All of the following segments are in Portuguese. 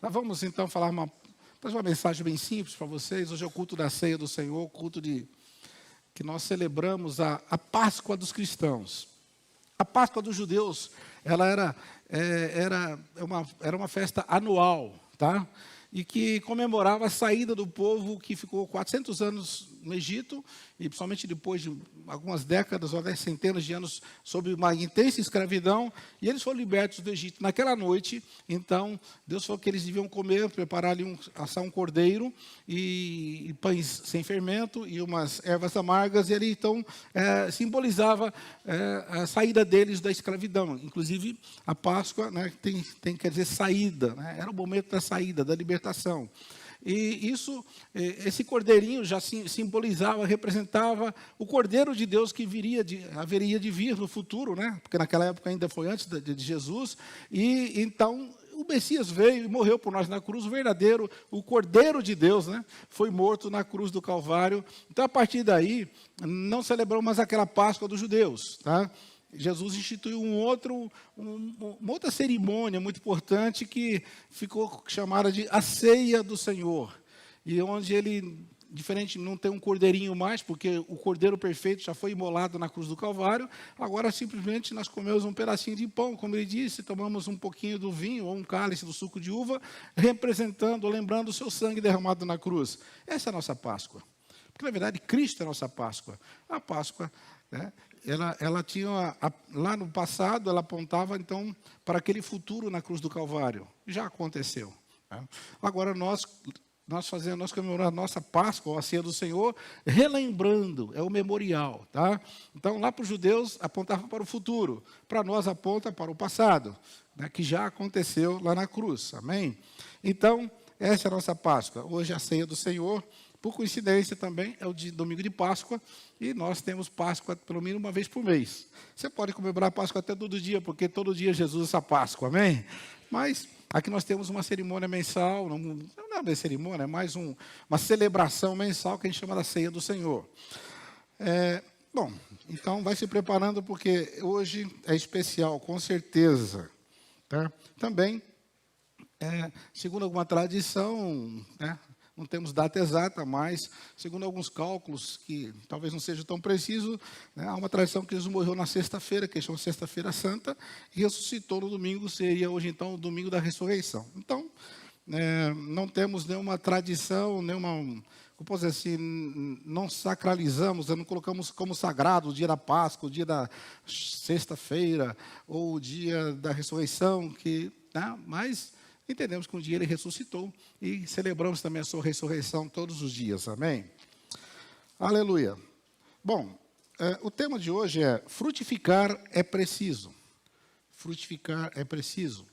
Nós vamos então fazer uma mensagem bem simples para vocês. Hoje é o culto da ceia do Senhor, o culto que nós celebramos a Páscoa dos cristãos. A Páscoa dos judeus, ela era uma festa anual, tá? E que comemorava a saída do povo que ficou 400 anos no Egito, e principalmente depois de algumas décadas ou até centenas de anos sob uma intensa escravidão, e eles foram libertos do Egito. Naquela noite, então, Deus falou que eles deviam comer, preparar ali assar um cordeiro, e pães sem fermento, e umas ervas amargas, e ali então simbolizava a saída deles da escravidão. Inclusive, a Páscoa, né, quer dizer saída, né, era o momento da saída, da libertação. E esse cordeirinho já simbolizava, representava o Cordeiro de Deus que haveria de vir no futuro, né? Porque naquela época ainda foi antes de Jesus. E então o Messias veio e morreu por nós na cruz, o verdadeiro, o Cordeiro de Deus, né? Foi morto na cruz do Calvário. Então, a partir daí, não celebramos mais aquela Páscoa dos judeus, tá? Jesus instituiu uma outra cerimônia muito importante que ficou chamada de a ceia do Senhor. E onde ele, diferente, não tem um cordeirinho mais, porque o cordeiro perfeito já foi imolado na cruz do Calvário, agora simplesmente nós comemos um pedacinho de pão, como ele disse, tomamos um pouquinho do vinho ou um cálice do suco de uva, representando, lembrando o seu sangue derramado na cruz. Essa é a nossa Páscoa. Porque, na verdade, Cristo é a nossa Páscoa. A Páscoa, né, ela tinha, lá no passado, ela apontava, então, para aquele futuro na cruz do Calvário. Já aconteceu. Né? Agora, nós comemoramos a nossa Páscoa, ou a ceia do Senhor, relembrando, é o memorial. Tá? Então, lá para os judeus, apontava para o futuro. Para nós, aponta para o passado, né, que já aconteceu lá na cruz. Amém? Então, essa é a nossa Páscoa. Hoje, a ceia do Senhor. Por coincidência também, é o domingo de Páscoa, e nós temos Páscoa pelo menos uma vez por mês. Você pode comemorar a Páscoa até todo dia, porque todo dia Jesus usa a Páscoa, amém? Mas aqui nós temos uma cerimônia mensal, não é uma cerimônia, é mais uma celebração mensal que a gente chama da Ceia do Senhor. Bom, então vai se preparando, porque hoje é especial, com certeza. Tá? Também, segundo alguma tradição, né? Não temos data exata, mas, segundo alguns cálculos, que talvez não seja tão preciso, né, há uma tradição que Jesus morreu na sexta-feira, que chama Sexta-feira Santa, e ressuscitou no domingo, seria hoje, então, o domingo da ressurreição. Então, não temos nenhuma tradição, como posso dizer assim, não sacralizamos, não colocamos como sagrado o dia da Páscoa, o dia da sexta-feira, ou o dia da ressurreição, mas entendemos que um dia ele ressuscitou e celebramos também a sua ressurreição todos os dias, amém? Aleluia. Bom, o tema de hoje é frutificar é preciso. Frutificar é preciso.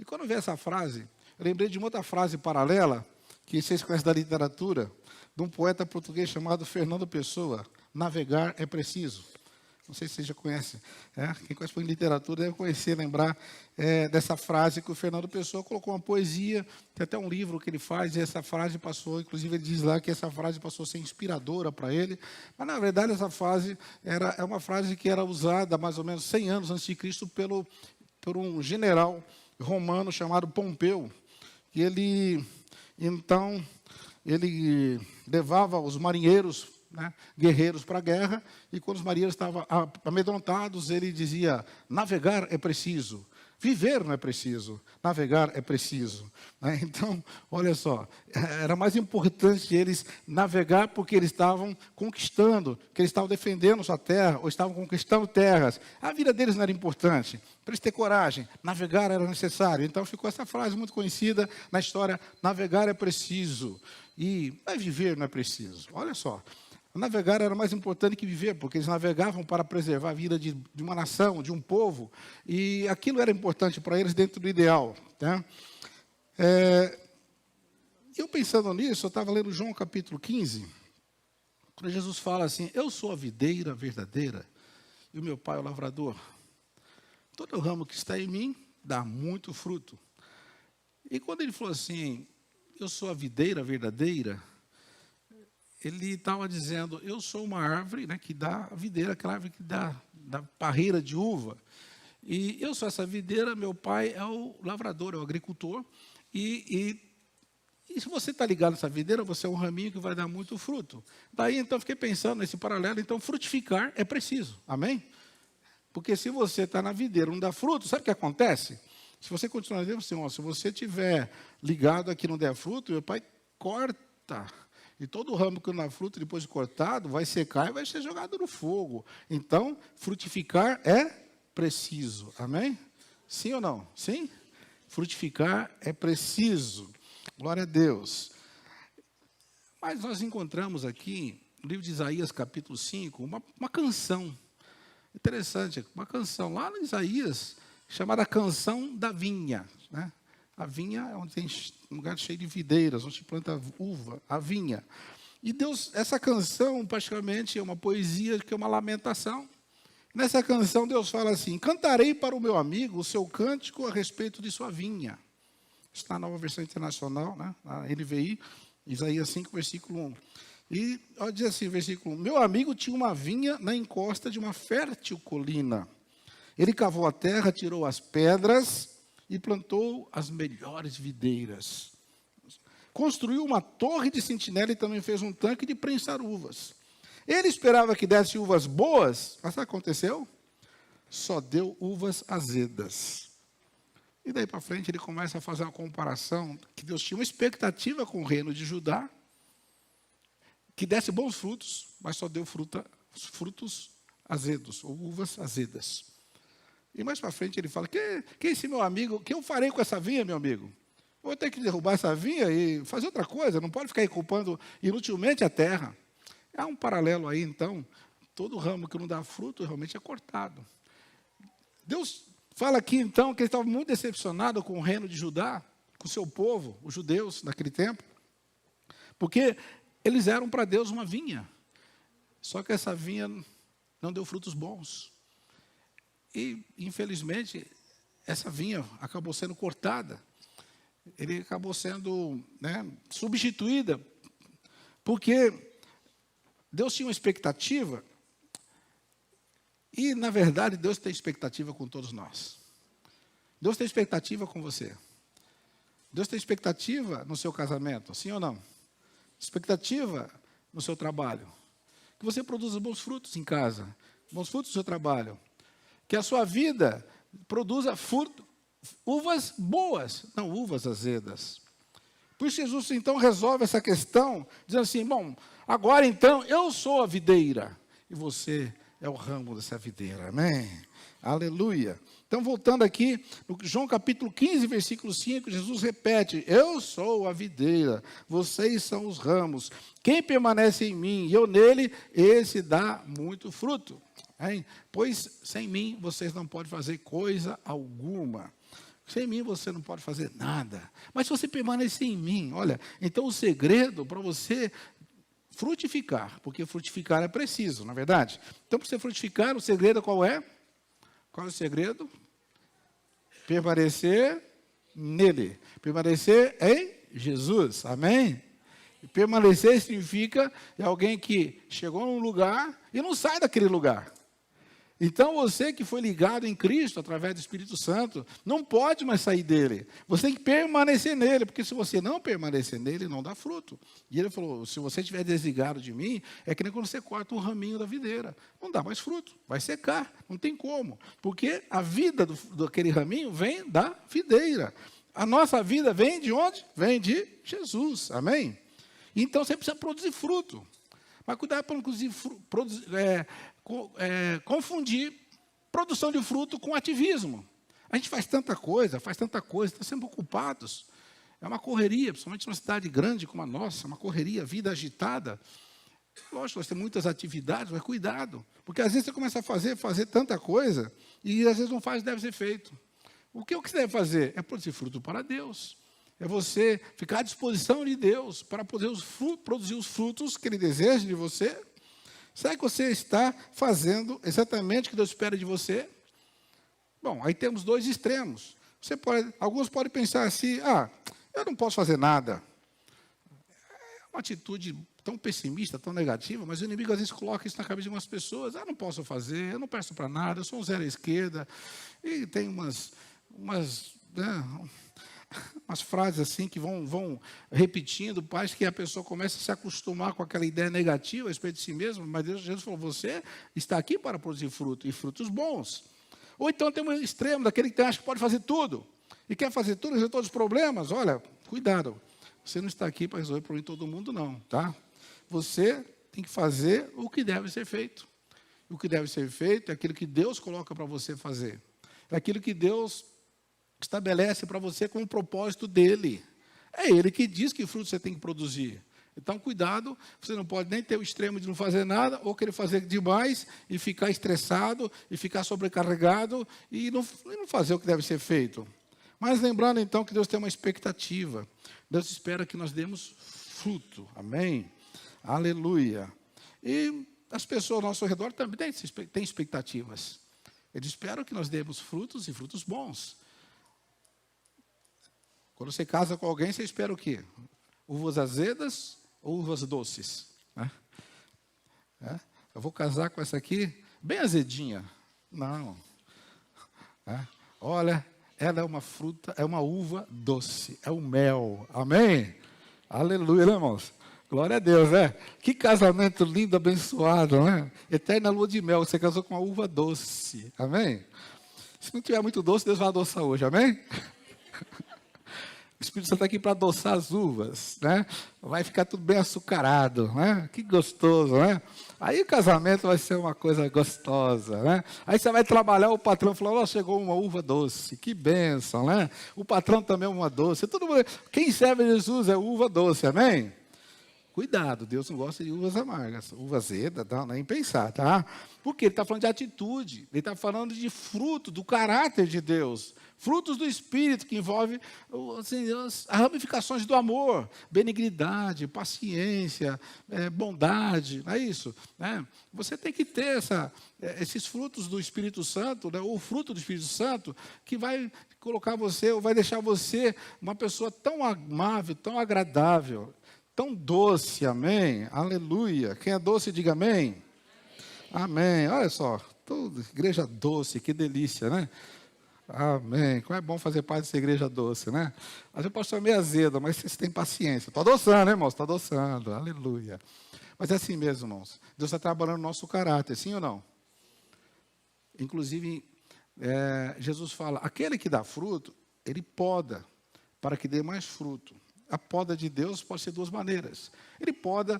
E quando eu vi essa frase, eu lembrei de uma outra frase paralela, que vocês conhecem da literatura, de um poeta português chamado Fernando Pessoa, navegar é preciso. Não sei se vocês já conhecem. Quem conhece por literatura deve conhecer, lembrar dessa frase que o Fernando Pessoa colocou uma poesia, tem até um livro que ele faz, e essa frase passou, inclusive ele diz lá que essa frase passou a ser inspiradora para ele, mas na verdade essa frase é uma frase que era usada mais ou menos 100 anos antes de Cristo por um general romano chamado Pompeu, que ele levava os marinheiros, né, guerreiros para a guerra, e quando os marinheiros estavam amedrontados, ele dizia: navegar é preciso, viver não é preciso, navegar é preciso. Né? Então, olha só, era mais importante eles navegar porque eles estavam conquistando, que eles estavam defendendo sua terra, ou estavam conquistando terras. A vida deles não era importante, para eles terem coragem, navegar era necessário. Então ficou essa frase muito conhecida na história: navegar é preciso, mas viver não é preciso. Olha só. Navegar era mais importante que viver, porque eles navegavam para preservar a vida de uma nação, de um povo, e aquilo era importante para eles dentro do ideal. Tá? Eu pensando nisso, eu estava lendo João capítulo 15, quando Jesus fala assim: eu sou a videira verdadeira e o meu pai é o lavrador. Todo ramo que está em mim dá muito fruto. E quando ele falou assim, eu sou a videira verdadeira, ele estava dizendo, eu sou uma árvore, né, que dá a videira, aquela árvore que dá parreira de uva. E eu sou essa videira, meu pai é o lavrador, é o agricultor. E se você está ligado nessa videira, você é um raminho que vai dar muito fruto. Daí, então, fiquei pensando nesse paralelo. Então, frutificar é preciso. Amém? Porque se você está na videira e não dá fruto, sabe o que acontece? Se você continuar dizendo assim, ó, se você estiver ligado aqui e não der fruto, meu pai corta. E todo ramo que não dá fruto, depois de cortado, vai secar e vai ser jogado no fogo. Então, frutificar é preciso. Amém? Sim ou não? Sim? Frutificar é preciso. Glória a Deus. Mas nós encontramos aqui, no livro de Isaías, capítulo 5, uma canção. Interessante, uma canção lá em Isaías, chamada Canção da Vinha. Né? A vinha é onde tem um lugar cheio de videiras, onde se planta uva, a vinha. E Deus, essa canção praticamente é uma poesia, que é uma lamentação. Nessa canção Deus fala assim: cantarei para o meu amigo o seu cântico a respeito de sua vinha. Está na Nova Versão Internacional, né? A NVI, Isaías 5, versículo 1. E olha, diz assim, versículo 1. Meu amigo tinha uma vinha na encosta de uma fértil colina. Ele cavou a terra, tirou as pedras e plantou as melhores videiras. Construiu uma torre de sentinela e também fez um tanque de prensar uvas. Ele esperava que desse uvas boas, mas sabe o que aconteceu? Só deu uvas azedas. E daí para frente ele começa a fazer uma comparação, que Deus tinha uma expectativa com o reino de Judá, que desse bons frutos, mas só deu frutos azedos, ou uvas azedas. E mais para frente ele fala, que esse meu amigo, o que eu farei com essa vinha, meu amigo? Eu vou ter que derrubar essa vinha e fazer outra coisa, não pode ficar aí culpando inutilmente a terra. Há um paralelo aí, então, todo ramo que não dá fruto realmente é cortado. Deus fala aqui, então, que ele estava muito decepcionado com o reino de Judá, com o seu povo, os judeus, naquele tempo, porque eles eram para Deus uma vinha, só que essa vinha não deu frutos bons. E, infelizmente, essa vinha acabou sendo cortada, ele acabou sendo substituída, porque Deus tinha uma expectativa. E, na verdade, Deus tem expectativa com todos nós. Deus tem expectativa com você. Deus tem expectativa no seu casamento, sim ou não? Expectativa no seu trabalho. Que você produza bons frutos em casa, bons frutos no seu trabalho. Que a sua vida produza uvas boas, não uvas azedas. Por isso Jesus, então, resolve essa questão, dizendo assim, bom, agora, então, eu sou a videira, e você é o ramo dessa videira, amém? Aleluia. Então, voltando aqui, no João capítulo 15, versículo 5, Jesus repete, eu sou a videira, vocês são os ramos. Quem permanece em mim e eu nele, esse dá muito fruto. Hein? Pois sem mim, vocês não podem fazer coisa alguma. Sem mim, você não pode fazer nada. Mas se você permanecer em mim, olha, então o segredo para você frutificar, porque frutificar é preciso, não é verdade? Então, para você frutificar, o segredo qual é? Qual é o segredo? Permanecer nele. Permanecer em Jesus. Amém? E permanecer significa alguém que chegou num lugar e não sai daquele lugar. Então, você que foi ligado em Cristo, através do Espírito Santo, não pode mais sair dele. Você tem que permanecer nele, porque se você não permanecer nele, não dá fruto. E ele falou, se você estiver desligado de mim, é que nem quando você corta um raminho da videira. Não dá mais fruto, vai secar, não tem como. Porque a vida daquele raminho vem da videira. A nossa vida vem de onde? Vem de Jesus, amém? Então, você precisa produzir fruto. Mas cuidado para não confundir produção de fruto com ativismo. A gente faz tanta coisa, está sempre ocupados. É uma correria, principalmente numa cidade grande como a nossa, uma correria, vida agitada. Lógico, nós temos muitas atividades, mas cuidado, porque às vezes você começa a fazer tanta coisa, e às vezes não faz o que deve ser feito. O que você deve fazer? É produzir fruto para Deus. É você ficar à disposição de Deus para poder produzir os frutos que Ele deseja de você. Será que você está fazendo exatamente o que Deus espera de você? Bom, aí temos dois extremos. Alguns podem pensar assim, eu não posso fazer nada. É uma atitude tão pessimista, tão negativa, mas o inimigo às vezes coloca isso na cabeça de algumas pessoas. Eu não posso fazer, eu não presto para nada, eu sou um zero à esquerda. E tem umas umas frases assim que vão repetindo, faz que a pessoa comece a se acostumar com aquela ideia negativa a respeito de si mesmo, mas Jesus falou, você está aqui para produzir fruto, e frutos bons. Ou então tem um extremo, daquele que acha que pode fazer tudo, e quer fazer tudo, resolver todos os problemas. Olha, cuidado, você não está aqui para resolver o problema de todo mundo, não, tá? Você tem que fazer o que deve ser feito. O que deve ser feito é aquilo que Deus coloca para você fazer. É aquilo que Deus estabelece para você com o propósito dele. É ele que diz que fruto você tem que produzir. Então, cuidado, você não pode nem ter o extremo de não fazer nada, ou querer fazer demais, e ficar estressado, e ficar sobrecarregado, e não fazer o que deve ser feito. Mas lembrando, então, que Deus tem uma expectativa. Deus espera que nós demos fruto. Amém? Aleluia. E as pessoas ao nosso redor também têm expectativas. Eles esperam que nós demos frutos e frutos bons. Quando você casa com alguém, você espera o quê? Uvas azedas ou uvas doces? Eu vou casar com essa aqui, bem azedinha. Não. Olha, ela é uma fruta, é uma uva doce, é o mel. Amém? Aleluia, né, irmãos? Glória a Deus, né? Que casamento lindo, abençoado, né? Eterna lua de mel, você casou com uma uva doce. Amém? Se não tiver muito doce, Deus vai adoçar hoje, amém? O Espírito Santo está aqui para adoçar as uvas, né? Vai ficar tudo bem açucarado, né? Que gostoso, né? Aí o casamento vai ser uma coisa gostosa, né? Aí você vai trabalhar, o patrão falou, chegou uma uva doce, que bênção, né? O patrão também é uma doce. Todo mundo, quem serve a Jesus é uva doce, amém? Cuidado, Deus não gosta de uvas amargas, uva azeda, não, nem pensar, tá? Porque ele está falando de atitude, ele está falando de fruto, do caráter de Deus, frutos do Espírito, que envolve assim, as ramificações do amor, benignidade, paciência, bondade, não é isso? Né? Você tem que ter esses frutos do Espírito Santo, né? O fruto do Espírito Santo, que vai colocar você, ou vai deixar você uma pessoa tão amável, tão agradável, tão doce, amém? Aleluia. Quem é doce, diga amém. Amém. Olha só, toda igreja doce, que delícia, né? Amém. Como é bom fazer parte dessa igreja doce, né? Às vezes pode ser meio azeda, mas vocês têm paciência. Estou adoçando, né, irmãos? Estou adoçando. Aleluia. Mas é assim mesmo, irmãos. Deus está trabalhando no nosso caráter, sim ou não? Inclusive, Jesus fala, aquele que dá fruto, ele poda, para que dê mais fruto. A poda de Deus pode ser de duas maneiras. Ele poda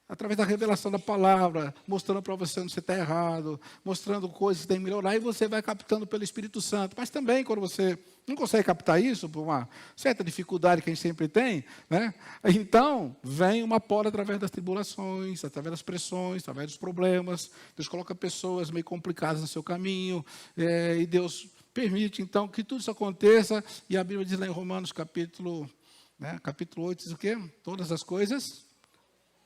através da revelação da palavra, mostrando para você onde você está errado, mostrando coisas que tem que melhorar, e você vai captando pelo Espírito Santo. Mas também, quando você não consegue captar isso, por uma certa dificuldade que a gente sempre tem, né? Então, vem uma poda através das tribulações, através das pressões, através dos problemas. Deus coloca pessoas meio complicadas no seu caminho, e Deus permite, então, que tudo isso aconteça. E a Bíblia diz lá em Romanos, capítulo 8, diz o quê? Todas as coisas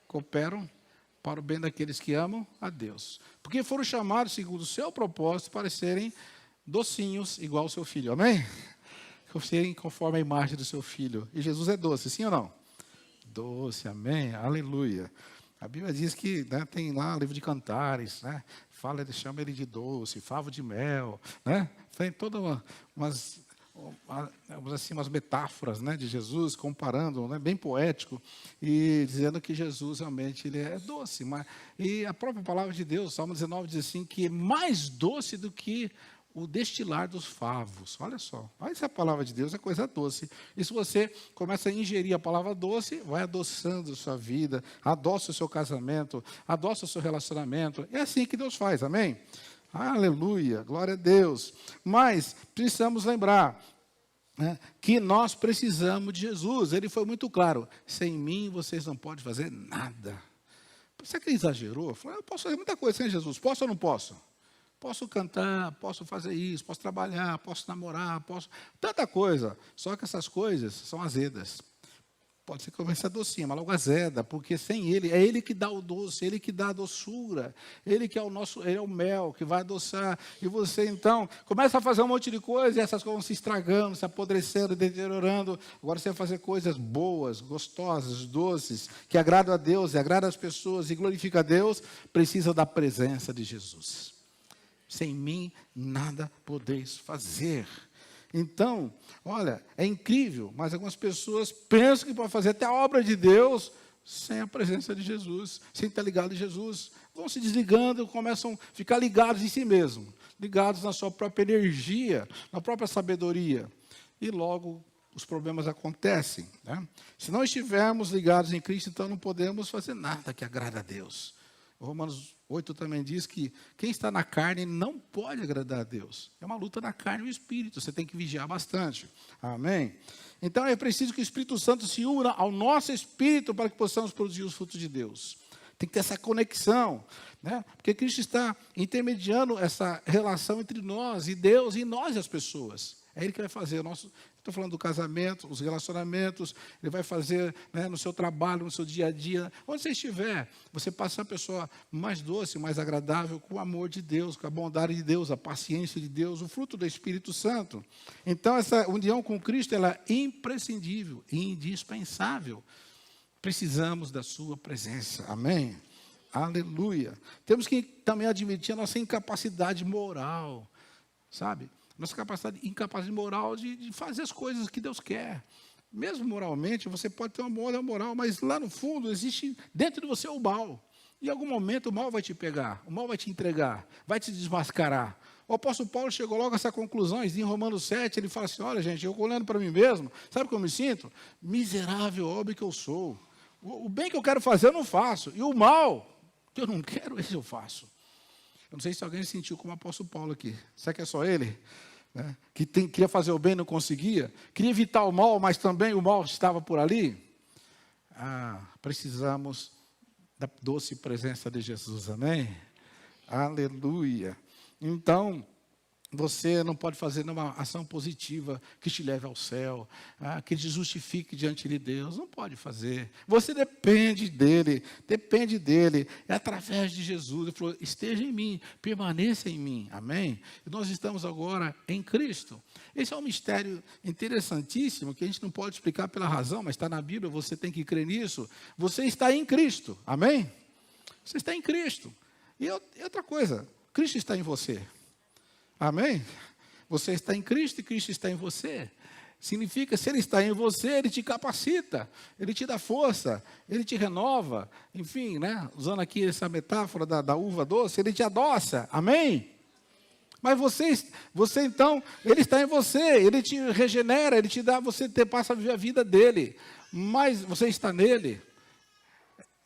cooperam para o bem daqueles que amam a Deus. Porque foram chamados, segundo o seu propósito, para serem docinhos, igual ao seu filho. Amém? Serem conforme a imagem do seu filho. E Jesus é doce, sim ou não? Doce, amém? Aleluia. A Bíblia diz que, né, tem lá o livro de Cantares, né? Chama ele de doce, favo de mel, né? Tem todas umas metáforas, né, de Jesus, comparando, né, bem poético, e dizendo que Jesus realmente ele é doce. E a própria palavra de Deus, Salmo 19, diz assim, que é mais doce do que o destilar dos favos. Olha só, essa palavra de Deus é coisa doce. E se você começa a ingerir a palavra doce, vai adoçando a sua vida, adoça o seu casamento, adoça o seu relacionamento. É assim que Deus faz, amém? Aleluia, glória a Deus. Mas precisamos lembrar, né, que nós precisamos de Jesus. Ele foi muito claro. Sem mim vocês não podem fazer nada. Será que ele exagerou? Falou, eu posso fazer muita coisa sem Jesus. Posso ou não posso? Posso cantar, posso fazer isso, posso trabalhar, posso namorar, posso... Tanta coisa. Só que essas coisas são azedas. Pode ser que comece a docinha, mas logo azeda, porque sem ele, é ele que dá o doce, ele que dá a doçura, ele que é ele é o mel que vai adoçar, e você então começa a fazer um monte de coisa, e essas coisas vão se estragando, se apodrecendo, deteriorando. Agora você vai fazer coisas boas, gostosas, doces, que agradam a Deus, e agradam as pessoas, e glorifica a Deus, precisa da presença de Jesus. Sem mim, nada podeis fazer. Então, olha, é incrível, mas algumas pessoas pensam que podem fazer até a obra de Deus sem a presença de Jesus, sem estar ligado em Jesus. Vão se desligando, começam a ficar ligados em si mesmo, ligados na sua própria energia, na própria sabedoria. E logo os problemas acontecem, né? Se não estivermos ligados em Cristo, então não podemos fazer nada que agrade a Deus. O Romanos 8 também diz que quem está na carne não pode agradar a Deus. É uma luta na carne e no espírito, você tem que vigiar bastante. Amém? Então é preciso que o Espírito Santo se una ao nosso espírito para que possamos produzir os frutos de Deus. Tem que ter essa conexão, né? Porque Cristo está intermediando essa relação entre nós e Deus, e nós e as pessoas. É Ele que vai fazer. Estou falando do casamento, os relacionamentos, Ele vai fazer, né, no seu trabalho, no seu dia a dia. Onde você estiver, você passa uma pessoa mais doce, mais agradável, com o amor de Deus, com a bondade de Deus, a paciência de Deus, o fruto do Espírito Santo. Então, essa união com Cristo, ela é imprescindível, indispensável. Precisamos da sua presença. Amém? Aleluia. Temos que também admitir a nossa incapacidade moral, sabe? Nossa incapacidade moral de fazer as coisas que Deus quer. Mesmo moralmente, você pode ter uma boa moral, mas lá no fundo existe dentro de você o mal. Em algum momento o mal vai te pegar, o mal vai te entregar, vai te desmascarar. O apóstolo Paulo chegou logo a essa conclusão, em Romanos 7, ele fala assim, olha gente, eu olhando para mim mesmo, sabe como eu me sinto? Miserável homem que eu sou. O bem que eu quero fazer eu não faço, e o mal que eu não quero, esse eu faço. Eu não sei se alguém se sentiu como o apóstolo Paulo aqui. Será que é só ele? Né? Que queria fazer o bem e não conseguia? Queria evitar o mal, mas também o mal estava por ali? Precisamos da doce presença de Jesus, amém? Aleluia. Então, você não pode fazer nenhuma ação positiva que te leve ao céu, que te justifique diante de Deus. Não pode fazer. Você depende dEle. É através de Jesus. Ele falou, esteja em mim, permaneça em mim. Amém? E nós estamos agora em Cristo. Esse é um mistério interessantíssimo, que a gente não pode explicar pela razão, mas está na Bíblia, você tem que crer nisso. Você está em Cristo. Amém? Você está em Cristo. E outra coisa, Cristo está em você. Amém? Você está em Cristo e Cristo está em você. Significa, se Ele está em você, Ele te capacita, Ele te dá força, Ele te renova. Enfim, né? Usando aqui essa metáfora da uva doce, Ele te adoça. Amém? Mas você então, Ele está em você, Ele te regenera, Ele te dá, você passa a viver a vida dEle. Mas você está nele.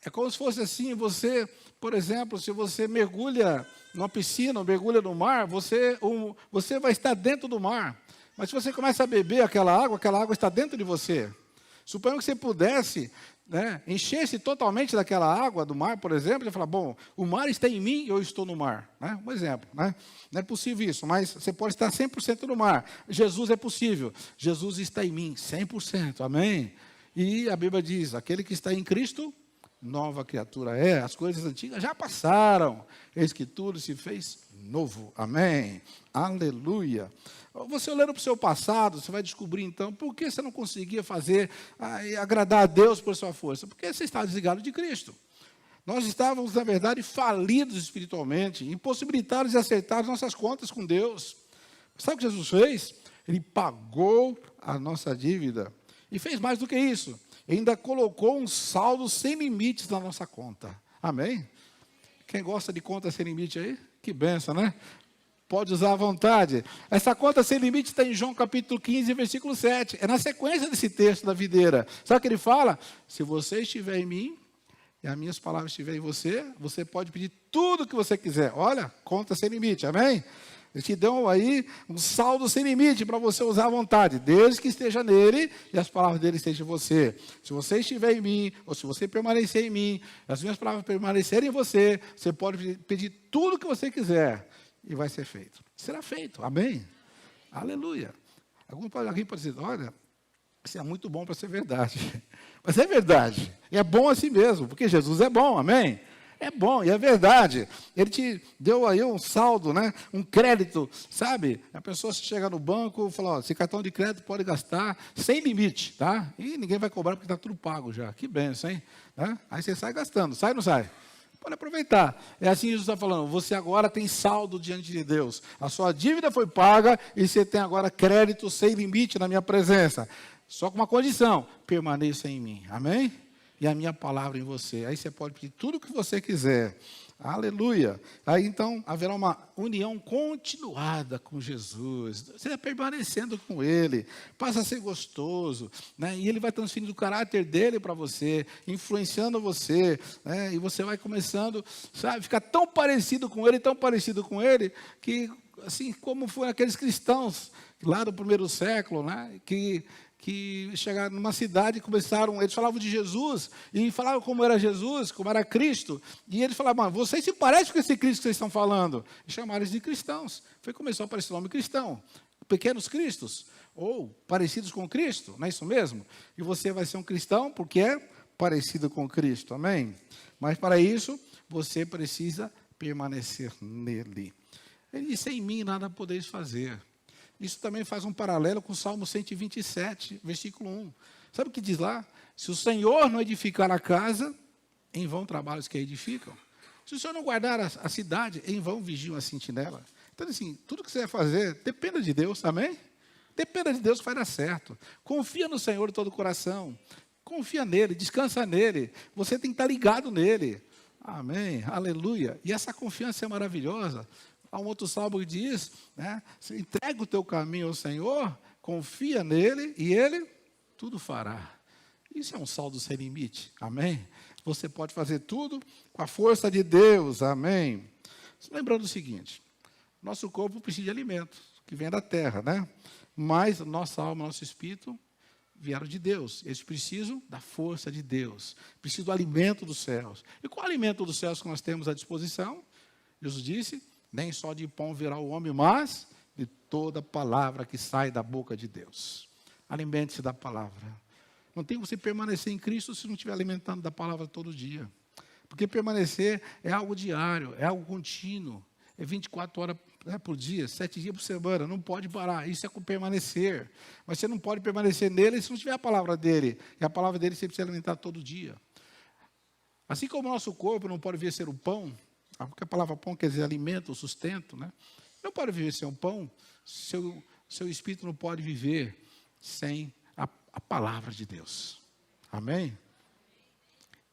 É como se fosse assim, você, por exemplo, se você mergulha numa piscina, ou mergulha no mar, você vai estar dentro do mar. Mas se você começa a beber aquela água está dentro de você. Suponha que você pudesse, né, encher-se totalmente daquela água do mar, por exemplo, e falar, bom, o mar está em mim e eu estou no mar. Né? Um exemplo. Né? Não é possível isso, mas você pode estar 100% no mar. Jesus é possível. Jesus está em mim, 100%. Amém? E a Bíblia diz, aquele que está em Cristo, nova criatura é, as coisas antigas já passaram, eis que tudo se fez novo. Amém? Aleluia. Você olhando para o seu passado, você vai descobrir então, por que você não conseguia fazer, agradar a Deus por sua força? Porque você está desligado de Cristo. Nós estávamos, na verdade, falidos espiritualmente, impossibilitados de acertar as nossas contas com Deus. Sabe o que Jesus fez? Ele pagou a nossa dívida. E fez mais do que isso. Ainda colocou um saldo sem limites na nossa conta. Amém? Quem gosta de conta sem limite aí? Que benção, né? Pode usar à vontade. Essa conta sem limite está em João capítulo 15, versículo 7. É na sequência desse texto da videira. Sabe o que ele fala? Se você estiver em mim, e as minhas palavras estiverem em você, você pode pedir tudo o que você quiser. Olha, conta sem limite, amém? Ele te deu aí um saldo sem limite para você usar à vontade, desde que esteja nele e as palavras dele estejam em você. Se você estiver em mim, ou se você permanecer em mim, as minhas palavras permanecerem em você, você pode pedir tudo o que você quiser e vai ser feito. Será feito, amém? Aleluia. Alguém pode dizer, olha, isso é muito bom para ser verdade. Mas é verdade, e é bom assim mesmo, porque Jesus é bom, amém? É bom, e é verdade. Ele te deu aí um saldo, né? Um crédito, sabe? A pessoa chega no banco e fala, ó, esse cartão de crédito pode gastar sem limite, tá? E ninguém vai cobrar porque está tudo pago já. Que benção, hein? Né? Aí você sai gastando. Sai ou não sai? Pode aproveitar. É assim que Jesus está falando. Você agora tem saldo diante de Deus. A sua dívida foi paga e você tem agora crédito sem limite na minha presença. Só com uma condição: permaneça em mim. Amém? E a minha palavra em você. Aí você pode pedir tudo o que você quiser. Aleluia. Aí então haverá uma união continuada com Jesus. Você vai permanecendo com Ele. Passa a ser gostoso. Né? E Ele vai transferindo o caráter dEle para você, influenciando você. Né? E você vai começando, sabe, ficar tão parecido com Ele, que assim como foi aqueles cristãos lá do primeiro século, né? que chegaram numa cidade e começaram, eles falavam de Jesus, e falavam como era Jesus, como era Cristo, e eles falavam: vocês se parecem com esse Cristo que vocês estão falando, e chamaram eles de cristãos. Começou a aparecer o nome cristão, pequenos cristos, ou parecidos com Cristo, não é isso mesmo? E você vai ser um cristão porque é parecido com Cristo, amém? Mas para isso, você precisa permanecer nele. Ele disse: em mim nada podeis fazer. Isso também faz um paralelo com o Salmo 127, versículo 1. Sabe o que diz lá? Se o Senhor não edificar a casa, em vão trabalham os que a edificam. Se o Senhor não guardar a cidade, em vão vigiam a sentinela. Então, assim, tudo que você vai fazer, dependa de Deus, amém? Dependa de Deus que vai dar certo. Confia no Senhor de todo o coração. Confia nele, descansa nele. Você tem que estar ligado nele. Amém, aleluia. E essa confiança é maravilhosa. Há um outro salmo que diz, né, entrega o teu caminho ao Senhor, confia nele e ele tudo fará. Isso é um saldo sem limite, amém? Você pode fazer tudo com a força de Deus, amém? Lembrando o seguinte: nosso corpo precisa de alimento, que vem da terra, né? Mas nossa alma, nosso espírito vieram de Deus. Eles precisam da força de Deus, precisam do alimento dos céus. E qual alimento dos céus que nós temos à disposição? Jesus disse: nem só de pão virá o homem, mas de toda palavra que sai da boca de Deus. Alimente-se da palavra. Não tem você permanecer em Cristo se não estiver alimentando da palavra todo dia. Porque permanecer é algo diário, é algo contínuo. É 24 horas por dia, 7 dias por semana. Não pode parar. Isso é com permanecer. Mas você não pode permanecer nele se não tiver a palavra dele. E a palavra dele você precisa alimentar todo dia. Assim como o nosso corpo não pode vir ser o pão, porque a palavra pão quer dizer alimento, sustento, né? Não pode viver sem um pão, seu espírito não pode viver sem a palavra de Deus. Amém?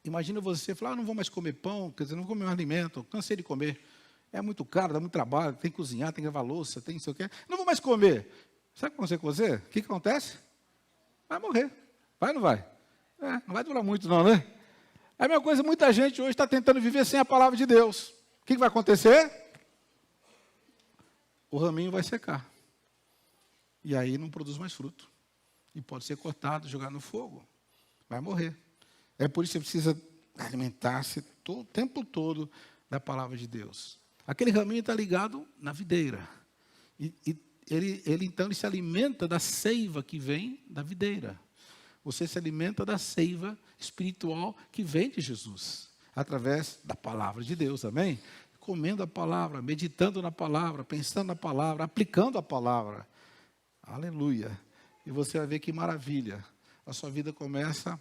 Imagina você falar: não vou mais comer pão, quer dizer, não vou comer um alimento, cansei de comer. É muito caro, dá muito trabalho, tem que cozinhar, tem que lavar louça, tem não sei o quê. Não vou mais comer. Sabe o que acontece com você? O que acontece? Vai morrer. Vai ou não vai? Não vai durar muito não, né? É a mesma coisa, muita gente hoje está tentando viver sem a palavra de Deus. O que vai acontecer? O raminho vai secar. E aí não produz mais fruto. E pode ser cortado, jogado no fogo. Vai morrer. É por isso que você precisa alimentar-se o tempo todo da palavra de Deus. Aquele raminho está ligado na videira. E ele então ele se alimenta da seiva que vem da videira. Você se alimenta da seiva espiritual que vem de Jesus, através da palavra de Deus, amém? Comendo a palavra, meditando na palavra, pensando na palavra, aplicando a palavra. Aleluia. E você vai ver que maravilha. A sua vida começa a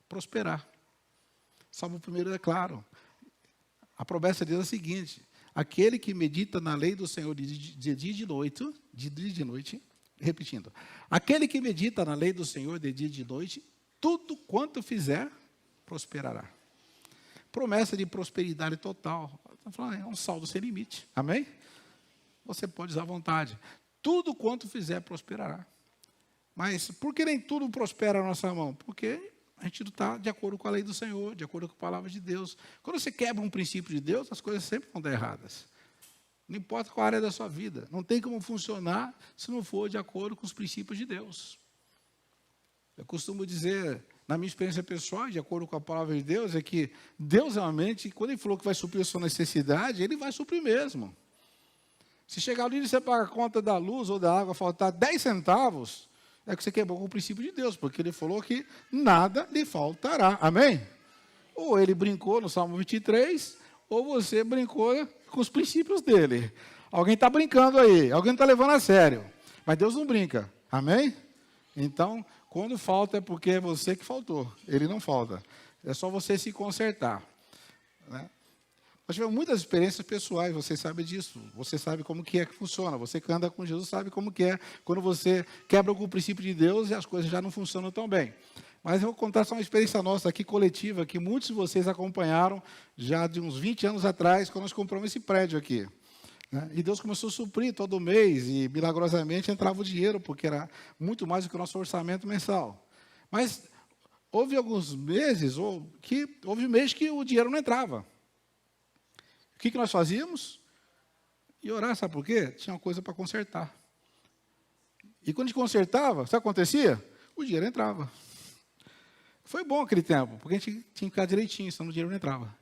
prosperar. Salmo 1 é claro. A promessa diz a seguinte: aquele que medita na lei do Senhor de dia e de noite, repetindo, aquele que medita na lei do Senhor de dia e de noite, tudo quanto fizer, prosperará. Promessa de prosperidade total. É um saldo sem limite. Amém? Você pode usar à vontade. Tudo quanto fizer, prosperará. Mas por que nem tudo prospera na nossa mão? Porque a gente não está de acordo com a lei do Senhor, de acordo com a palavra de Deus. Quando você quebra um princípio de Deus, as coisas sempre vão dar erradas. Não importa qual área da sua vida. Não tem como funcionar se não for de acordo com os princípios de Deus. Eu costumo dizer, na minha experiência pessoal, de acordo com a palavra de Deus, é que Deus realmente, quando Ele falou que vai suprir a sua necessidade, Ele vai suprir mesmo. Se chegar ali e você paga a conta da luz ou da água, faltar 10 centavos, é que você quebrou com o princípio de Deus, porque Ele falou que nada lhe faltará. Amém? Ou Ele brincou no Salmo 23, ou você brincou com os princípios dele. Alguém está brincando aí, alguém está levando a sério. Mas Deus não brinca. Amém? Então, quando falta é porque é você que faltou. Ele não falta. É só você se consertar. Né? Nós tivemos muitas experiências pessoais, você sabe disso. Você sabe como que é que funciona. Você que anda com Jesus sabe como que é quando você quebra com o princípio de Deus e as coisas já não funcionam tão bem. Mas eu vou contar só uma experiência nossa aqui, coletiva, que muitos de vocês acompanharam já de uns 20 anos atrás, quando nós compramos esse prédio aqui. E Deus começou a suprir todo mês e, milagrosamente, entrava o dinheiro, porque era muito mais do que o nosso orçamento mensal. Mas houve alguns meses, houve mês que o dinheiro não entrava. O que nós fazíamos? E orar, sabe por quê? Tinha uma coisa para consertar. E quando a gente consertava, sabe o que acontecia? O dinheiro entrava. Foi bom aquele tempo, porque a gente tinha que ficar direitinho, senão o dinheiro não entrava.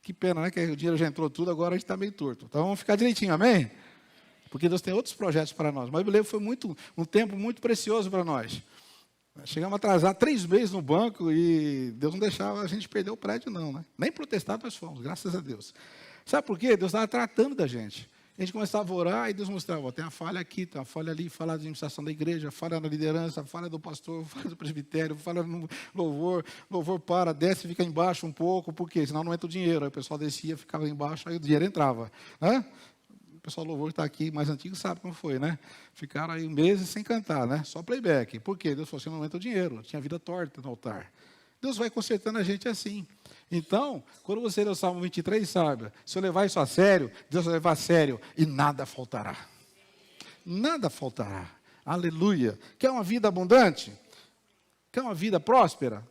Que pena, né? Que o dinheiro já entrou tudo, agora a gente está meio torto. Então vamos ficar direitinho, amém? Porque Deus tem outros projetos para nós. Mas eu me lembro, foi um tempo muito precioso para nós. Chegamos a atrasar 3 meses no banco e Deus não deixava a gente perder o prédio, não, né? Nem protestado nós fomos, graças a Deus. Sabe por quê? Deus estava tratando da gente. A gente começava a orar e Deus mostrava, tem uma falha aqui, tem uma falha ali, falha da administração da igreja, falha na liderança, falha do pastor, falha do presbitério, falha no louvor para, desce e fica embaixo um pouco, por quê? Senão não entra o dinheiro. Aí o pessoal descia, ficava embaixo, aí o dinheiro entrava, né? O pessoal do louvor que está aqui, mais antigo, sabe como foi, né? Ficaram aí meses sem cantar, né? Só playback. Por quê? Deus falou assim, não entra o dinheiro. Tinha vida torta no altar. Deus vai consertando a gente assim. Então, quando você ler o Salmo 23, saiba, se eu levar isso a sério, Deus vai levar a sério e nada faltará. Nada faltará. Aleluia. Quer uma vida abundante? Quer uma vida próspera?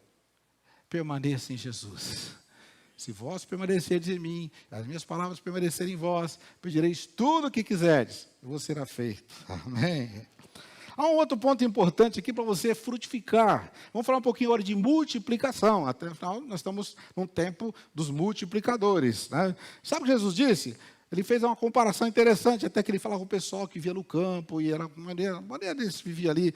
Permaneça em Jesus. Se vós permanecerdes em mim, as minhas palavras permanecerem em vós, pedireis tudo o que quiserdes, e vos será feito. Amém. Há um outro ponto importante aqui para você frutificar. Vamos falar um pouquinho agora de multiplicação. Afinal, nós estamos num tempo dos multiplicadores, né? Sabe o que Jesus disse? Ele fez uma comparação interessante, até que ele falava com o pessoal que via no campo, e era a maneira deles vivia ali,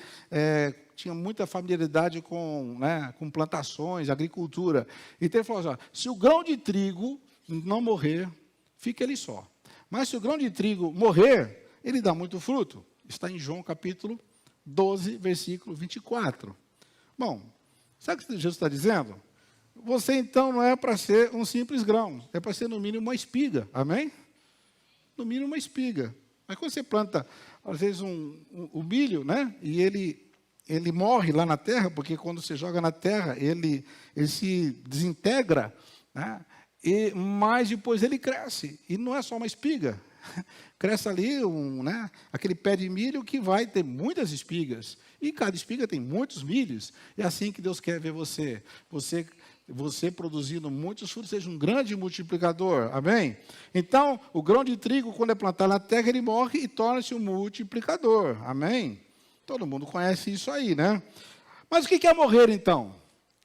tinha muita familiaridade com plantações, agricultura. Então ele falou assim, se o grão de trigo não morrer, fica ele só. Mas se o grão de trigo morrer, ele dá muito fruto. Está em João capítulo 12, versículo 24. Bom, sabe o que Jesus está dizendo? Você então não é para ser um simples grão, é para ser no mínimo uma espiga, amém? No mínimo uma espiga. Mas quando você planta, às vezes, o milho, né? E ele morre lá na terra, porque quando você joga na terra, ele se desintegra, né? Mas depois ele cresce. E não é só uma espiga. Cresce ali aquele pé de milho que vai ter muitas espigas. E cada espiga tem muitos milhos. É assim que Deus quer ver você. Você produzindo muitos frutos, seja um grande multiplicador. Amém? Então, o grão de trigo, quando é plantado na terra, ele morre e torna-se um multiplicador. Amém? Todo mundo conhece isso aí, né? Mas o que é morrer, então?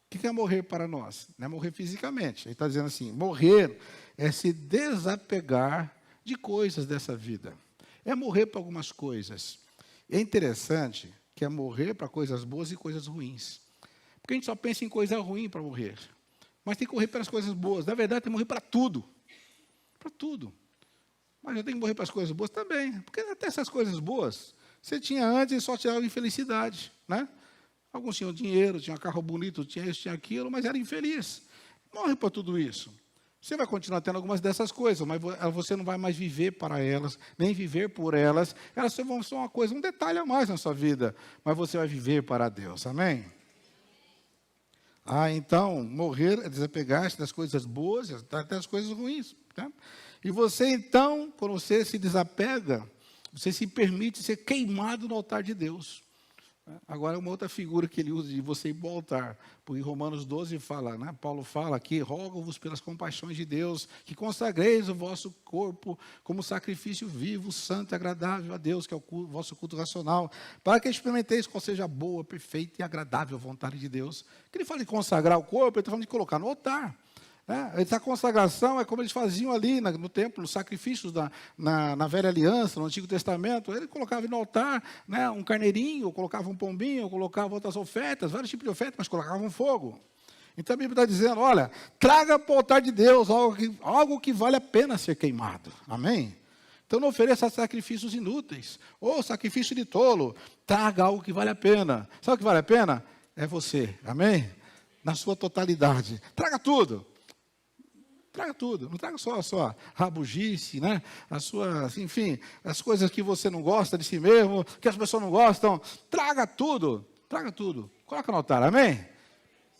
O que é morrer para nós? Não é morrer fisicamente. Ele está dizendo assim, morrer é se desapegar de coisas dessa vida. É morrer para algumas coisas. É interessante que é morrer para coisas boas e coisas ruins. Porque a gente só pensa em coisa ruim para morrer. Mas tem que morrer para as coisas boas. Na verdade, tem que morrer para tudo. Para tudo. Mas eu tenho que morrer para as coisas boas também. Porque até essas coisas boas, você tinha antes e só te dava infelicidade, né? Alguns tinham dinheiro, tinham carro bonito, tinha isso, tinha aquilo, mas era infeliz. Morre para tudo isso. Você vai continuar tendo algumas dessas coisas, mas você não vai mais viver para elas, nem viver por elas. Elas vão ser uma coisa, um detalhe a mais na sua vida, mas você vai viver para Deus. Amém? Então, morrer é desapegar-se das coisas boas, até das coisas ruins. Tá? E você, então, quando você se desapega, você se permite ser queimado no altar de Deus. Agora, uma outra figura que ele usa de você ir para o altar, porque em Romanos 12 fala, né? Paulo fala aqui, rogo-vos pelas compaixões de Deus, que consagreis o vosso corpo como sacrifício vivo, santo e agradável a Deus, que é o vosso culto racional, para que experimenteis qual seja a boa, perfeita e agradável vontade de Deus. Que ele fala de consagrar o corpo, ele está falando de colocar no altar. Essa consagração é como eles faziam ali no templo, nos sacrifícios na velha aliança, no Antigo Testamento. Ele colocava no altar, né, um carneirinho, colocava um pombinho, colocava outras ofertas, vários tipos de ofertas, mas colocavam fogo. Então a Bíblia está dizendo, olha, traga para o altar de Deus algo que vale a pena ser queimado. Amém? Então não ofereça sacrifícios inúteis, ou sacrifício de tolo. Traga algo que vale a pena. Sabe o que vale a pena? É você. Amém? Na sua totalidade. Traga tudo. traga tudo. Não traga só a sua rabugice, né? As suas, enfim, as coisas que você não gosta de si mesmo, que as pessoas não gostam. Traga tudo. Traga tudo. Coloca no altar, amém?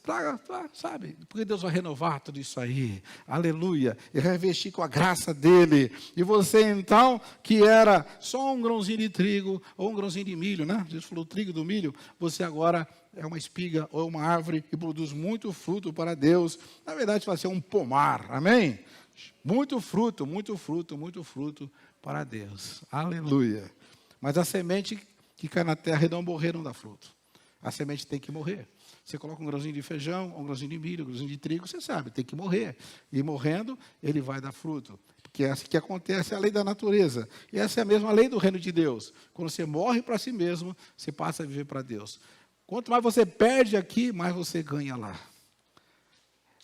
Traga, sabe? Porque Deus vai renovar tudo isso aí. Aleluia. E revestir com a graça dele. E você, então, que era só um grãozinho de trigo ou um grãozinho de milho, né? Jesus falou trigo do milho. Você agora é uma espiga ou uma árvore que produz muito fruto para Deus. Na verdade, vai ser um pomar. Amém? Muito fruto, muito fruto, muito fruto para Deus. Aleluia. Mas a semente que cai na terra e não morrer não dá fruto. A semente tem que morrer. Você coloca um grãozinho de feijão, um grãozinho de milho, um grãozinho de trigo, você sabe, tem que morrer. E morrendo, ele vai dar fruto. Porque é assim que acontece, é a lei da natureza. E essa é a mesma lei do reino de Deus. Quando você morre para si mesmo, você passa a viver para Deus. Quanto mais você perde aqui, mais você ganha lá.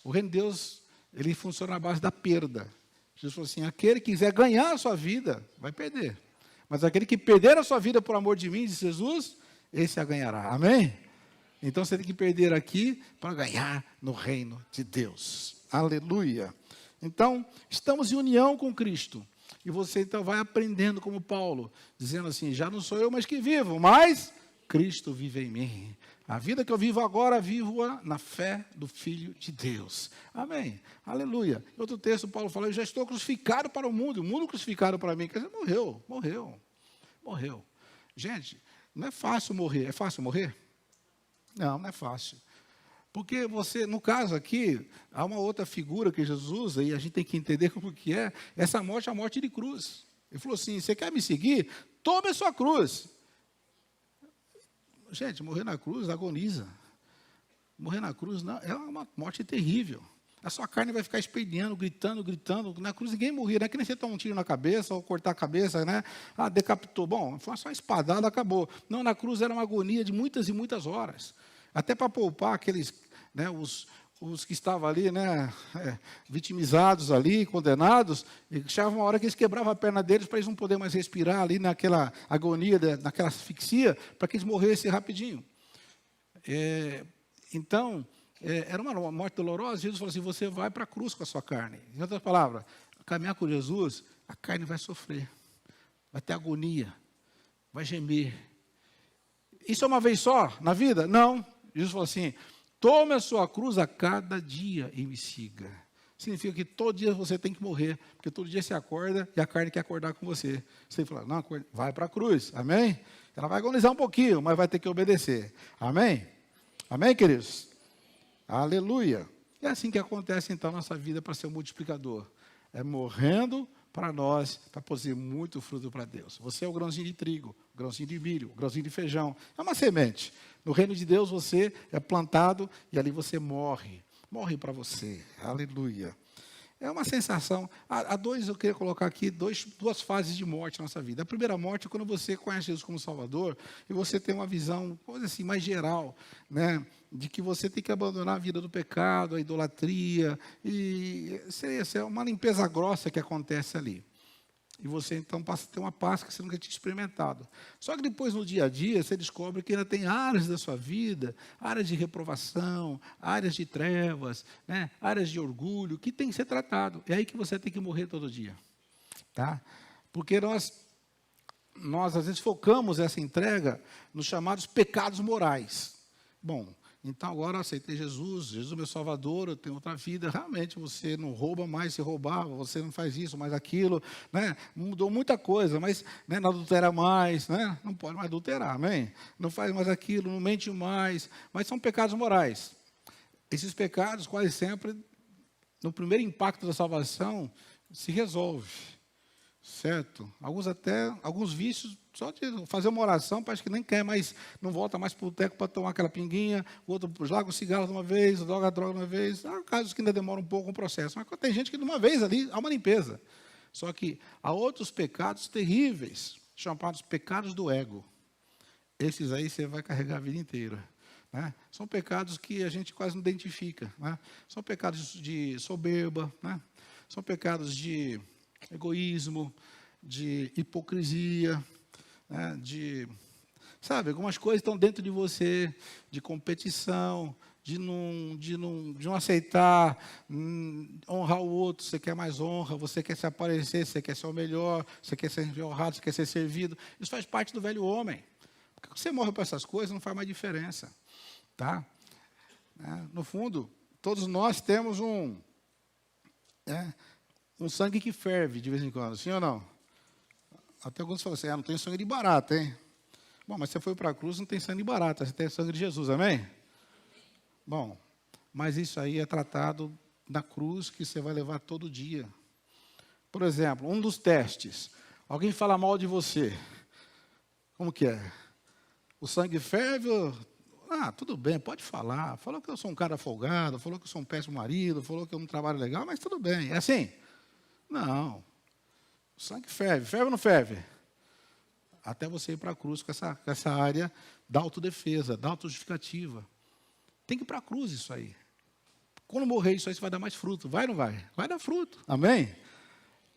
O reino de Deus, ele funciona na base da perda. Jesus falou assim, aquele que quiser ganhar a sua vida, vai perder. Mas aquele que perder a sua vida por amor de mim, disse Jesus, esse a ganhará. Amém? Então você tem que perder aqui para ganhar no reino de Deus. Aleluia. Então, estamos em união com Cristo. E você então vai aprendendo como Paulo, dizendo assim, já não sou eu mais que vivo, mas Cristo vive em mim. A vida que eu vivo agora, vivo-a na fé do Filho de Deus. Amém. Aleluia. Em outro texto, Paulo fala, eu já estou crucificado para o mundo crucificado para mim. Quer dizer, morreu. Gente, não é fácil morrer. É fácil morrer? Não, não é fácil. Porque você, no caso aqui, há uma outra figura que Jesus usa, e a gente tem que entender como que é. Essa morte é a morte de cruz. Ele falou assim, você quer me seguir? Tome a sua cruz. Gente, morrer na cruz agoniza. Morrer na cruz não, é uma morte terrível. A sua carne vai ficar espelhando, gritando. Na cruz ninguém morria, não é que nem você tomar um tiro na cabeça ou cortar a cabeça, né? Ah, decapitou. Bom, foi só uma espadada, acabou. Não, na cruz era uma agonia de muitas e muitas horas. Até para poupar aqueles, né, os que estavam ali, né, vitimizados ali, condenados, e chegava uma hora que eles quebravam a perna deles para eles não poderem mais respirar ali naquela agonia, naquela asfixia, para que eles morressem rapidinho. Então, era uma morte dolorosa. Jesus falou assim, você vai para a cruz com a sua carne. Em outras palavras, caminhar com Jesus, a carne vai sofrer, vai ter agonia, vai gemer. Isso é uma vez só na vida? Não. Jesus falou assim, tome a sua cruz a cada dia e me siga. Significa que todo dia você tem que morrer, porque todo dia você acorda e a carne quer acordar com você. Você fala, não, vai para a cruz, amém? Ela vai agonizar um pouquinho, mas vai ter que obedecer, amém? Amém, queridos? Aleluia. É assim que acontece, então, na nossa vida para ser um multiplicador. É morrendo para nós, para produzir muito fruto para Deus. Você é o grãozinho de trigo, o grãozinho de milho, o grãozinho de feijão. É uma semente. No reino de Deus você é plantado e ali você morre. Morre para você. Aleluia. É uma sensação. Eu queria colocar aqui duas fases de morte na nossa vida. A primeira morte é quando você conhece Jesus como Salvador e você tem uma visão, coisa assim, mais geral, né? De que você tem que abandonar a vida do pecado, a idolatria, e isso é uma limpeza grossa que acontece ali. E você, então, passa a ter uma paz que você nunca tinha experimentado. Só que depois, no dia a dia, você descobre que ainda tem áreas da sua vida, áreas de reprovação, áreas de trevas, né, áreas de orgulho, que tem que ser tratado. É aí que você tem que morrer todo dia. Tá? Porque nós, às vezes, focamos essa entrega nos chamados pecados morais. Bom, então agora eu aceitei Jesus é meu Salvador, eu tenho outra vida. Realmente você não rouba mais, se roubava, você não faz isso, mais aquilo, né? Mudou muita coisa, mas, né, não adultera mais, né? Não pode mais adulterar, amém? Não faz mais aquilo, não mente mais, mas são pecados morais. Esses pecados quase sempre, no primeiro impacto da salvação, se resolve. Certo? Alguns vícios, só de fazer uma oração, parece que nem quer mais, não volta mais para o boteco para tomar aquela pinguinha, o outro larga o cigarro de uma vez, droga de uma vez. Há casos que ainda demoram um pouco o processo, mas tem gente que de uma vez ali há uma limpeza. Só que há outros pecados terríveis, chamados pecados do ego. Esses aí você vai carregar a vida inteira. Né? São pecados que a gente quase não identifica. Né? São pecados de soberba, né? São pecados de egoísmo, de hipocrisia, né, sabe, algumas coisas estão dentro de você, de competição, de não aceitar honrar o outro. Você quer mais honra, você quer se aparecer, você quer ser o melhor, você quer ser honrado, você quer ser servido. Isso faz parte do velho homem. Porque quando você morre para essas coisas, não faz mais diferença. Tá? No fundo, todos nós temos um sangue que ferve de vez em quando, sim ou não? Até alguns falam assim, não tem sangue de barata, hein? Bom, mas você foi para a cruz, não tem sangue de barata, você tem sangue de Jesus, amém? Bom, mas isso aí é tratado na cruz que você vai levar todo dia. Por exemplo, um dos testes, alguém fala mal de você, como que é? O sangue ferve? Tudo bem, pode falar. Falou que eu sou um cara folgado, falou que eu sou um péssimo marido, falou que eu não trabalho legal, mas tudo bem. É assim? Não. O sangue ferve. Ferve ou não ferve? Até você ir para a cruz com essa área da autodefesa, da autojustificativa. Tem que ir para a cruz isso aí. Quando morrer isso aí, você vai dar mais fruto. Vai ou não vai? Vai dar fruto. Amém?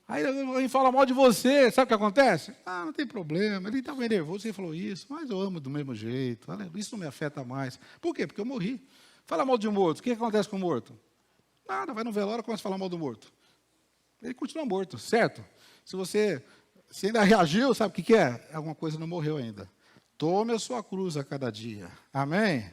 Aí alguém fala mal de você, sabe o que acontece? Não tem problema, ele estava nervoso, você falou isso, mas eu amo do mesmo jeito, isso não me afeta mais. Por quê? Porque eu morri. Fala mal de um morto, o que acontece com o morto? Nada, vai no velório e começa a falar mal do morto. Ele continua morto, certo? Se ainda reagiu, sabe o que é? Alguma coisa não morreu ainda. Tome a sua cruz a cada dia. Amém?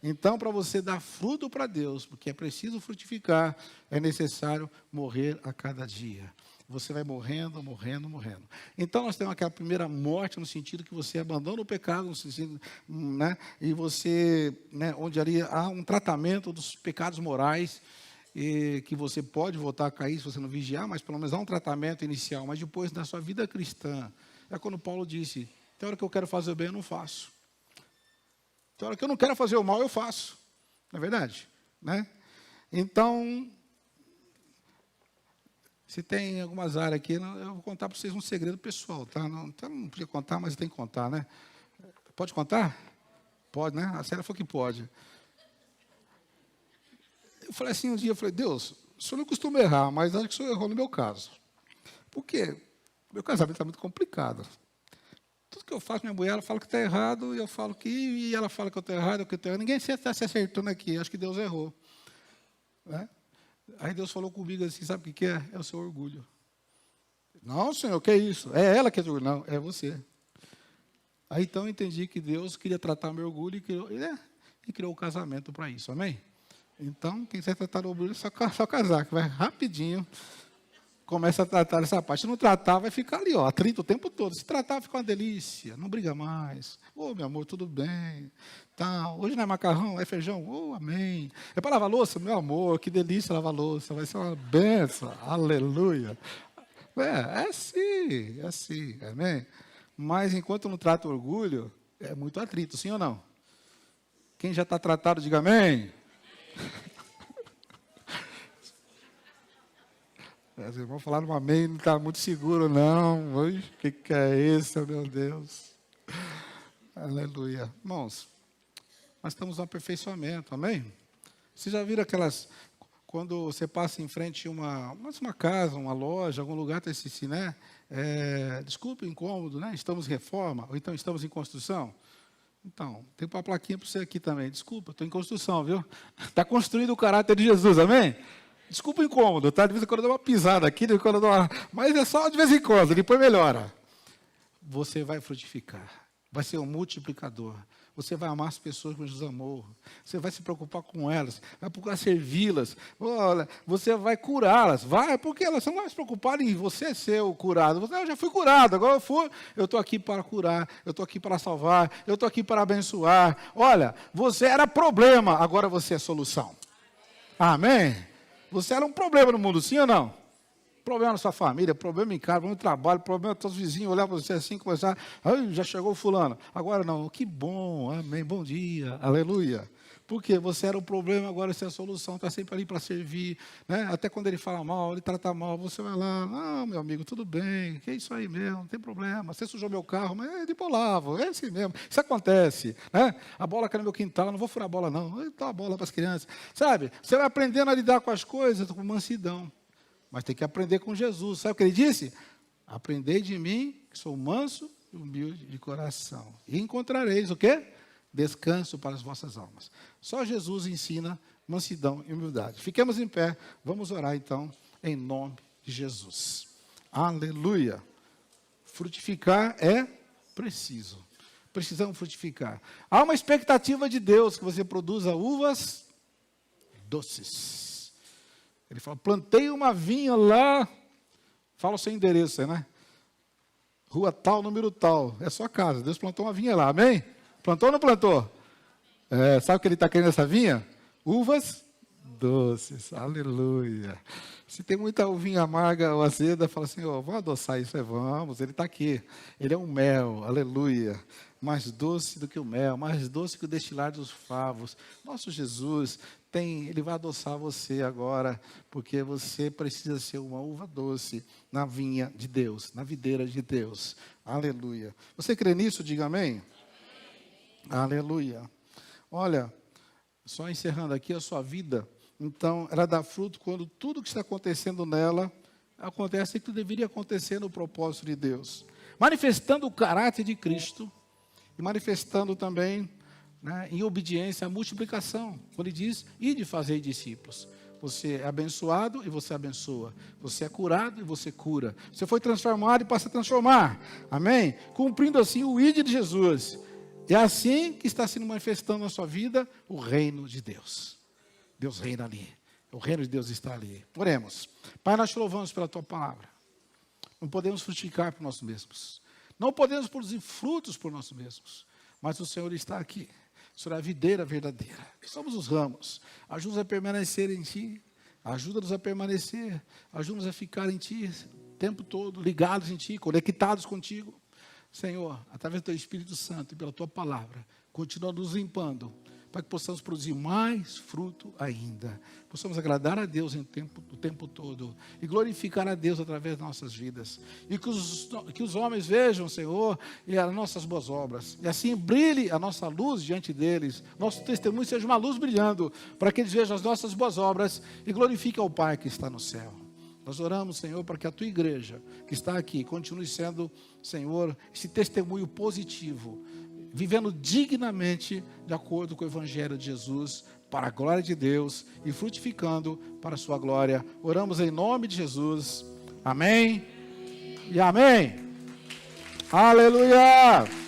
Então, para você dar fruto para Deus, porque é preciso frutificar, é necessário morrer a cada dia. Você vai morrendo, morrendo, morrendo. Então, nós temos aquela primeira morte, no sentido que você abandona o pecado, no sentido, e você, onde ali há um tratamento dos pecados morais, e que você pode voltar a cair se você não vigiar, mas pelo menos há um tratamento inicial. Mas depois, na sua vida cristã, é quando Paulo disse, tem hora que eu quero fazer o bem, eu não faço. Tem hora que eu não quero fazer o mal, eu faço. Não é verdade? Então, se tem algumas áreas aqui, eu vou contar para vocês um segredo pessoal, tá? Não podia contar, mas tem que contar, né? Pode contar? Pode, né? A Célia falou que pode. Eu falei assim um dia, Deus, o senhor não costuma errar, mas acho que o senhor errou no meu caso. Por quê? Meu casamento está muito complicado. Tudo que eu faço, minha mulher, ela fala que está errado, e eu falo que, e ela fala que eu estou errado, eu que estou errado. Ninguém está se acertando aqui, acho que Deus errou. Aí Deus falou comigo assim, sabe o que é? É o seu orgulho. Não, Senhor, o que é isso? É ela que é orgulho. Não, é você. Aí então eu entendi que Deus queria tratar meu orgulho e criou o casamento para isso, amém? Então, quem quiser tratar o orgulho é só casar, que vai rapidinho, começa a tratar essa parte. Se não tratar, vai ficar ali, atrito o tempo todo. Se tratar, fica uma delícia, não briga mais. Meu amor, tudo bem. Hoje não é macarrão, é feijão. Amém. É para lavar louça? Meu amor, que delícia lavar louça. Vai ser uma benção. Aleluia. É assim, amém? Mas enquanto não trata o orgulho, é muito atrito, sim ou não? Quem já está tratado, diga amém. Os irmãos falaram um amém, não está muito seguro, não. O que é isso, meu Deus? Aleluia. Irmãos, nós estamos no aperfeiçoamento, amém? Vocês já viram aquelas... Quando você passa em frente a uma casa, uma loja, algum lugar, está assim, desculpe o incômodo, estamos em reforma, ou então estamos em construção. Então, tem uma plaquinha para você aqui também. Desculpa, estou em construção, viu? Está construindo o caráter de Jesus, amém? Desculpa o incômodo, tá? De vez em quando eu dou uma pisada aqui, de vez em quando eu dou mas é só de vez em quando, depois melhora. Você vai frutificar, vai ser um multiplicador. Você vai amar as pessoas como Jesus amou. Você vai se preocupar com elas, vai procurar servi-las. Olha, você vai curá-las. Porque elas não vão se preocupar em você ser o curado. Eu já fui curado, agora eu estou aqui para curar, eu estou aqui para salvar, eu estou aqui para abençoar. Olha, você era problema, agora você é solução. Amém? Você era um problema no mundo, sim ou não? Problema na sua família, problema em casa, problema no trabalho, problema com os vizinhos, olhar para você assim, começar, já chegou o fulano. Agora não, que bom, amém, bom dia, aleluia. Porque você era o problema, agora você é a solução, está sempre ali para servir. Até quando ele fala mal, ele trata mal, você vai lá, meu amigo, tudo bem, que é isso aí mesmo, não tem problema. Você sujou meu carro, mas depois eu lavo, é assim mesmo. Isso acontece. A bola cai no meu quintal, não vou furar a bola não, dá a bola para as crianças. Sabe, você vai aprendendo a lidar com as coisas com mansidão. Mas tem que aprender com Jesus. Sabe o que ele disse? Aprendei de mim, que sou manso e humilde de coração. E encontrareis o quê? descanso para as vossas almas. Só Jesus ensina mansidão e humildade. Fiquemos em pé, vamos orar então, em nome de Jesus. Aleluia. Frutificar é preciso. Precisamos frutificar. Há uma expectativa de Deus que você produza uvas doces. Ele fala, plantei uma vinha lá, fala o seu endereço, né? Rua tal, número tal, é sua casa. Deus plantou uma vinha lá, amém? Plantou ou não plantou? Sabe o que ele está querendo nessa vinha? Uvas doces, aleluia. Se tem muita uvinha amarga ou azeda, fala assim, vamos adoçar isso, vamos, ele está aqui. Ele é um mel, aleluia. Mais doce do que o mel, mais doce que o destilar dos favos. Nosso Jesus, ele vai adoçar você agora, porque você precisa ser uma uva doce na vinha de Deus, na videira de Deus. Aleluia. Você crê nisso? Diga amém. Aleluia. Olha, só encerrando aqui a sua vida, então, ela dá fruto quando tudo que está acontecendo nela acontece que deveria acontecer no propósito de Deus. Manifestando o caráter de Cristo e manifestando também, né, em obediência à multiplicação. Quando ele diz, ide fazer discípulos. Você é abençoado e você abençoa. Você é curado e você cura. Você foi transformado e passa a transformar. Amém? Cumprindo assim o ide de Jesus. É assim que está sendo manifestando na sua vida o reino de Deus. Deus reina ali. O reino de Deus está ali. Oremos. Pai, nós te louvamos pela tua palavra. Não podemos frutificar por nós mesmos. Não podemos produzir frutos por nós mesmos. Mas o Senhor está aqui. O Senhor é a videira verdadeira. Somos os ramos. Ajuda-nos a permanecer em ti. Ajuda-nos a permanecer. Ajuda-nos a ficar em ti o tempo todo, ligados em ti, conectados contigo. Senhor, através do teu Espírito Santo e pela tua palavra, continua nos limpando, para que possamos produzir mais fruto ainda. Possamos agradar a Deus o tempo todo e glorificar a Deus através das nossas vidas. E que os homens vejam, Senhor, e as nossas boas obras. E assim brilhe a nossa luz diante deles. Nosso testemunho seja uma luz brilhando, para que eles vejam as nossas boas obras e glorifiquem ao Pai que está no céu. Nós oramos, Senhor, para que a tua igreja, que está aqui, continue sendo, Senhor, esse testemunho positivo, vivendo dignamente de acordo com o Evangelho de Jesus, para a glória de Deus e frutificando para a sua glória. Oramos em nome de Jesus. Amém e amém. Aleluia!